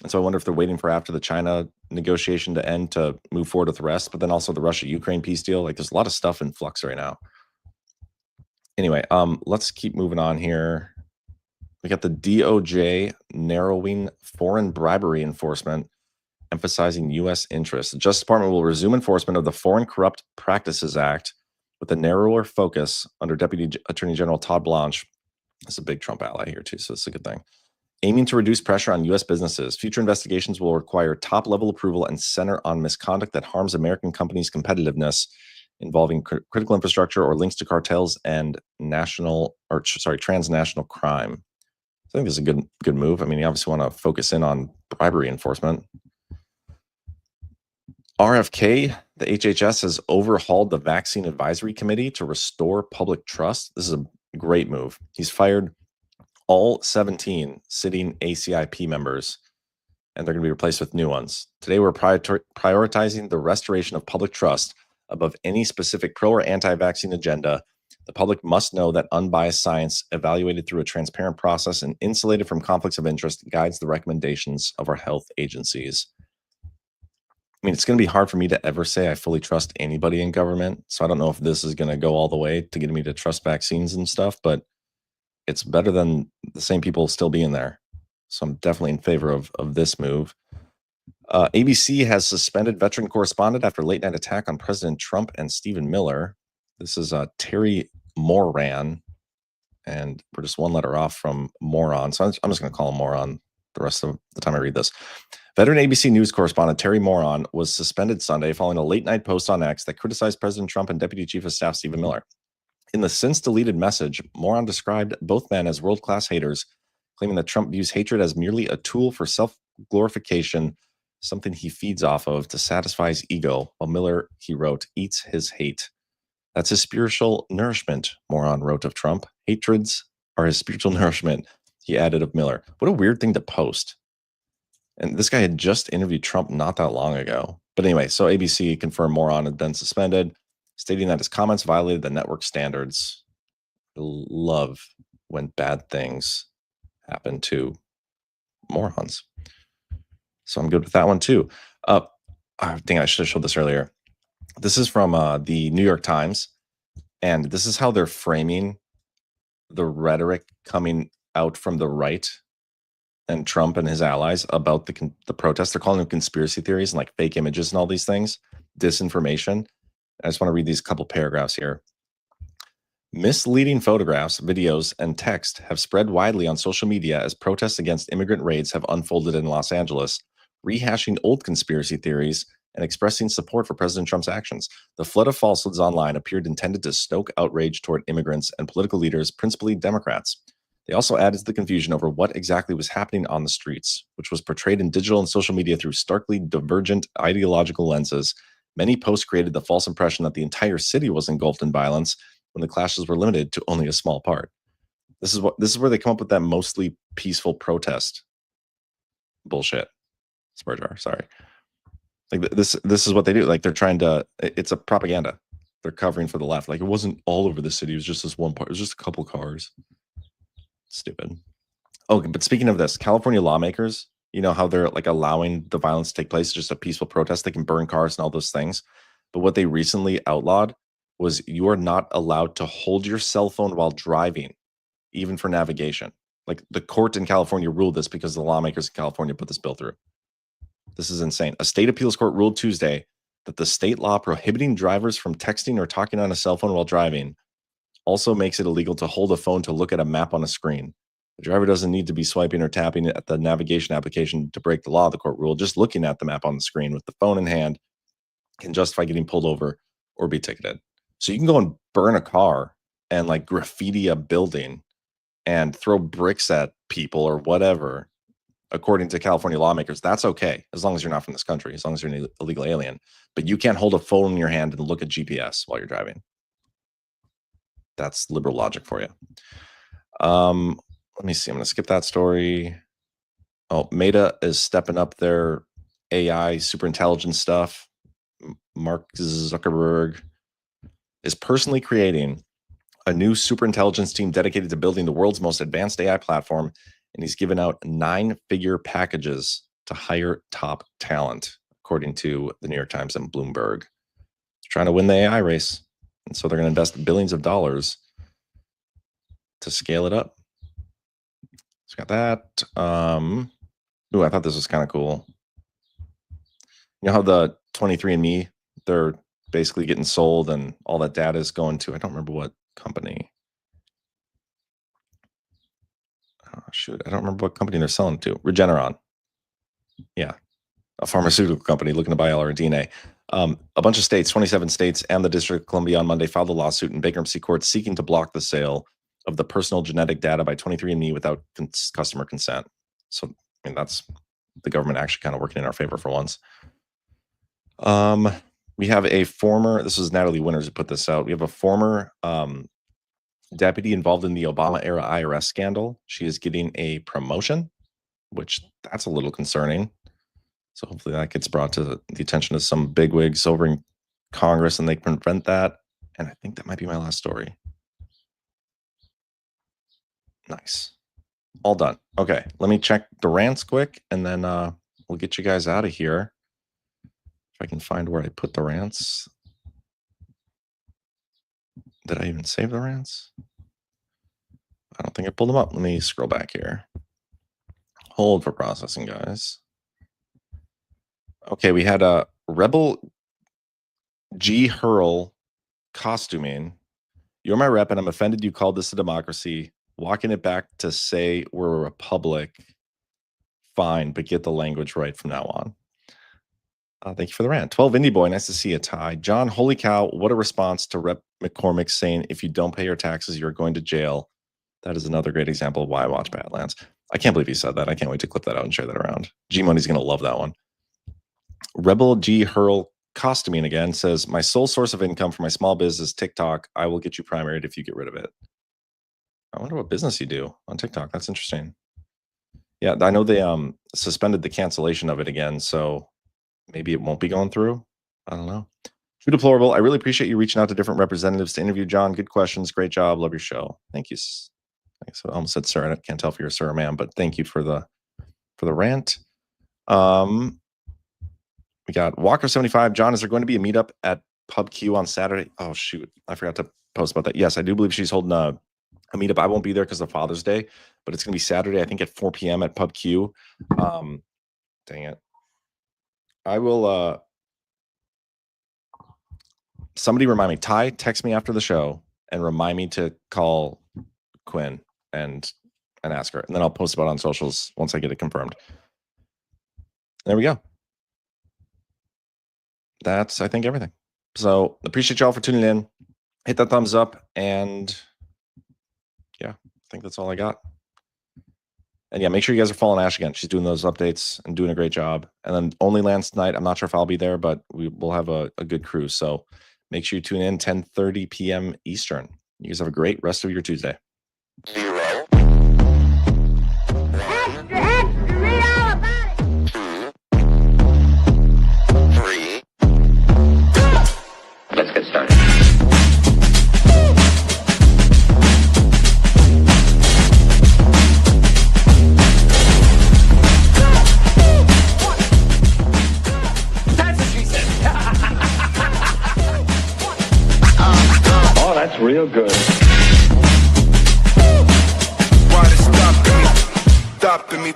And so I wonder if they're waiting for after the China negotiation to end to move forward with the rest, but then also the Russia-Ukraine peace deal. Like there's a lot of stuff in flux right now. Anyway, let's keep moving on here. We got the DOJ narrowing foreign bribery enforcement, emphasizing U.S. interests. The Justice Department will resume enforcement of the Foreign Corrupt Practices Act with a narrower focus under Deputy Attorney General Todd Blanche. It's a big Trump ally here too, so it's a good thing. Aiming to reduce pressure on U.S. businesses. Future investigations will require top-level approval and center on misconduct that harms American companies' competitiveness involving critical infrastructure or links to cartels and transnational crime. I think this is a good move. I mean, you obviously want to focus in on bribery enforcement. RFK, the HHS has overhauled the Vaccine Advisory Committee to restore public trust. This is a great move. He's fired all 17 sitting ACIP members, and they're going to be replaced with new ones. Today, we're prioritizing the restoration of public trust above any specific pro or anti-vaccine agenda. The public must know that unbiased science, evaluated through a transparent process and insulated from conflicts of interest, guides the recommendations of our health agencies. I mean, it's going to be hard for me to ever say I fully trust anybody in government. So I don't know if this is going to go all the way to getting me to trust vaccines and stuff, but it's better than the same people still being there. So I'm definitely in favor of this move. ABC has suspended veteran correspondent after late night attack on President Trump and Stephen Miller. This is Terry Moran, and we're just one letter off from moron. So I'm just going to call him moron the rest of the time I read this. Veteran ABC News correspondent Terry Moran was suspended Sunday following a late-night post on X that criticized President Trump and Deputy Chief of Staff Stephen Miller. In the since-deleted message, Moran described both men as world-class haters, claiming that Trump views hatred as merely a tool for self-glorification, something he feeds off of to satisfy his ego, while Miller, he wrote, eats his hate. That's his spiritual nourishment, Moran wrote of Trump. Hatreds are his spiritual nourishment, he added of Miller. What a weird thing to post. And this guy had just interviewed Trump not that long ago. But anyway, so ABC confirmed Moron had been suspended, stating that his comments violated the network standards. I love when bad things happen to morons. So I'm good with that one too. I think I should have showed this earlier. This is from the New York Times, and this is how they're framing the rhetoric coming out from the right and Trump and his allies about the protests. They're calling them conspiracy theories and like fake images and all these things, disinformation. I just want to read these couple paragraphs here. Misleading photographs, videos, and text have spread widely on social media as protests against immigrant raids have unfolded in Los Angeles, rehashing old conspiracy theories and expressing support for President Trump's actions. The flood of falsehoods online appeared intended to stoke outrage toward immigrants and political leaders, principally Democrats. They also added to the confusion over what exactly was happening on the streets, which was portrayed in digital and social media through starkly divergent ideological lenses. Many posts created the false impression that the entire city was engulfed in violence when the clashes were limited to only a small part. This is where they come up with that mostly peaceful protest bullshit. Spurjar, sorry. Like this is what they do. Like they're trying to. It's a propaganda. They're covering for the left. Like it wasn't all over the city. It was just this one part. It was just a couple cars. Stupid. Okay, but speaking of this, California lawmakers, you know how they're like allowing the violence to take place, just a peaceful protest. They can burn cars and all those things. But what they recently outlawed was you are not allowed to hold your cell phone while driving, even for navigation. Like the court in California ruled this because the lawmakers in California put this bill through. This is insane. A state appeals court ruled Tuesday that the state law prohibiting drivers from texting or talking on a cell phone while driving also makes it illegal to hold a phone to look at a map on a screen. The driver doesn't need to be swiping or tapping at the navigation application to break the law, the court ruled. Just looking at the map on the screen with the phone in hand can justify getting pulled over or be ticketed. So you can go and burn a car and like graffiti a building and throw bricks at people or whatever, according to California lawmakers. That's okay, as long as you're not from this country, as long as you're an illegal alien. But you can't hold a phone in your hand and look at GPS while you're driving. That's liberal logic for you. Let me see. I'm going to skip that story. Oh, Meta is stepping up their AI superintelligence stuff. Mark Zuckerberg is personally creating a new superintelligence team dedicated to building the world's most advanced AI platform, and he's given out 9-figure packages to hire top talent, according to the New York Times and Bloomberg. They're trying to win the AI race, and so they're going to invest billions of dollars to scale it up. So got that. Ooh, I thought this was kind of cool. You know how the 23andMe, they're basically getting sold and all that data is going to, I don't remember what company. Oh, shoot, I don't remember what company they're selling to. Regeneron. Yeah, a pharmaceutical company looking to buy all our DNA. A bunch of states, 27 states, and the District of Columbia on Monday filed a lawsuit in bankruptcy court seeking to block the sale of the personal genetic data by 23andMe without customer consent. So, I mean, that's the government actually kind of working in our favor for once. We have a former, this was Natalie Winters who put this out. We have a former deputy involved in the Obama era IRS scandal. She is getting a promotion, which that's a little concerning. So hopefully that gets brought to the attention of some bigwigs over in Congress and they can prevent that. And I think that might be my last story. Nice. All done. Okay, let me check the rants quick and then we'll get you guys out of here. If I can find where I put the rants. Did I even save the rants? I don't think I pulled them up. Let me scroll back here. Hold for processing, guys. Okay, we had a Rebel G. Herold costuming. You're my rep, and I'm offended you called this a democracy. Walking it back to say we're a republic. Fine, but get the language right from now on. Thank you for the rant. 12 Indie Boy, nice to see you, Ty. John, holy cow, what a response to Rep McCormick saying, if you don't pay your taxes, you're going to jail. That is another great example of why I watch Badlands. I can't believe he said that. I can't wait to clip that out and share that around. G-Money's going to love that one. Rebel G. Hurl costuming again says, my sole source of income for my small business is TikTok. I will get you primaried if you get rid of it. I wonder what business you do on TikTok. That's interesting. Yeah, I know they suspended the cancellation of it again, so maybe it won't be going through. I don't know. True Deplorable, I really appreciate you reaching out to different representatives to interview John. Good questions. Great job. Love your show. Thank you. Thanks. I almost said sir. I can't tell if you're a sir or ma'am, but thank you for the rant. We got Walker75. John, is there going to be a meetup at Pub Q on Saturday? Oh, shoot. I forgot to post about that. Yes, I do believe she's holding a meetup. I won't be there because of Father's Day, but it's going to be Saturday, I think at 4 p.m. at Pub Q. Dang it. I will, somebody remind me. Ty, text me after the show and remind me to call Quinn and ask her. And then I'll post about it on socials once I get it confirmed. There we go. That's, I think, everything. So appreciate y'all for tuning in. Hit that thumbs up. And yeah, I think that's all I got. And yeah, make sure you guys are following Ash again. She's doing those updates and doing a great job. And then Only Lance tonight. I'm not sure if I'll be there, but we'll have a good crew. So make sure you tune in 10:30 p.m. Eastern. You guys have a great rest of your Tuesday. Extra, extra, read all about it. 2, 3. Let's get started. That's what she said. Oh, that's real good. Why they stopping me? Stopping me.